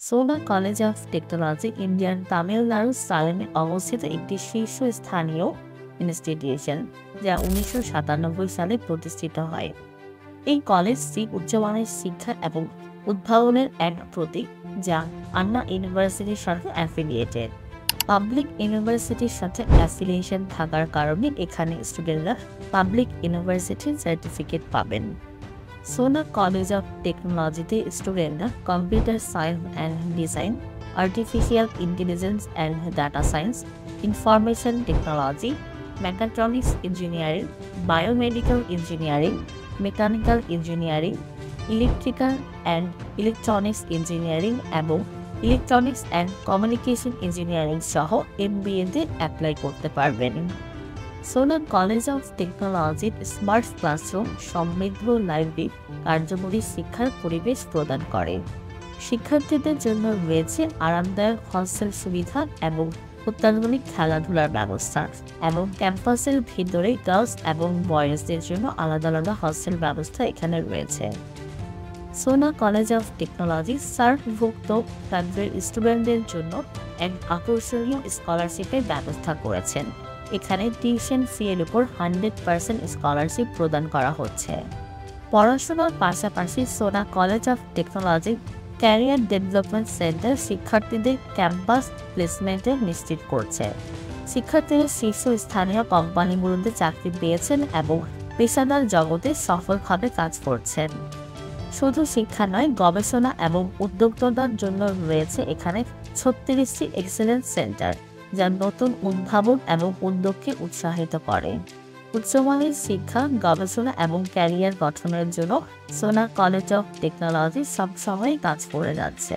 সোনা college of technology Indian Tamil Nadu সালেমে অবস্থিত একটি শীর্ষস্থানীয় ইনস্টিটিউশন, যা 1997 সালে প্রতিষ্ঠিত হয়। এই কলেজটি উচ্চমানের শিক্ষা এবং উদ্ভাবনের এক প্রতীক, যা আন্না ইউনিভার্সিটির সাথে অ্যাফিলিয়েটেড। পাবলিক ইউনিভার্সিটির সাথে অ্যাফিলিয়েশন থাকার কারণে এখানে স্টুডেন্টরা পাবলিক ইউনিভার্সিটির সার্টিফিকেট পাবেন। সোনা কলেজ অফ টেকনোলজিতে স্টুডেন্টরা computer science and design, artificial intelligence and data science, information technology, mechatronics engineering, biomedical engineering, mechanical engineering, electrical and electronics engineering এবং ইলেকট্রনিক্স অ্যান্ড কমিউনিকেশন ইঞ্জিনিয়ারিং সহ MBA-তে অ্যাপ্লাই করতে পারবেন। সোনা কলেজ অফ টেকনোলজির স্মার্ট ক্লাসরুম সমৃদ্ধ library কার্যকরী শিক্ষার পরিবেশ প্রদান করে। শিক্ষার্থীদের জন্য রয়েছে আরামদায়ক হস্টেল সুবিধা এবং অত্যাধুনিক খেলাধুলার ব্যবস্থা, এবং ক্যাম্পাসের ভিতরে গার্লস এবং বয়েজদের জন্য আলাদা আলাদা হস্টেল ব্যবস্থা এখানে রয়েছে। সোনা কলেজ অফ টেকনোলজি সার্কভুক্ত কেন্দ্রের স্টুডেন্টদের জন্য এক আকর্ষণীয় স্কলারশিপের ব্যবস্থা করেছেন। এখানে টিউশন ফি এর উপর 100% স্কলারশিপ প্রদান করা হচ্ছে। পড়াশোনার পাশাপাশি সোনা college of technology career development centre শিক্ষার্থীদের ক্যাম্পাস প্লেসমেন্টে নিশ্চিত করছে। শিক্ষার্থীরা শীর্ষস্থানীয় কোম্পানিগুলোতে চাকরি পেয়েছেন এবং পেশাদার জগতে সফলভাবে কাজ করছেন। শুধু শিক্ষা নয়, গবেষণা এবং উদ্যোক্তার জন্য রয়েছে এখানে 36টি এক্সেলেন্স সেন্টার, যা নতুন উদ্ভাবন এবং উদ্যোগকে উৎসাহিত করে। উচ্চমানের শিক্ষা, গবেষণা এবং ক্যারিয়ার গঠনের জন্য সোনা কলেজ অফ টেকনোলজি সবসময় কাজ করে যাচ্ছে।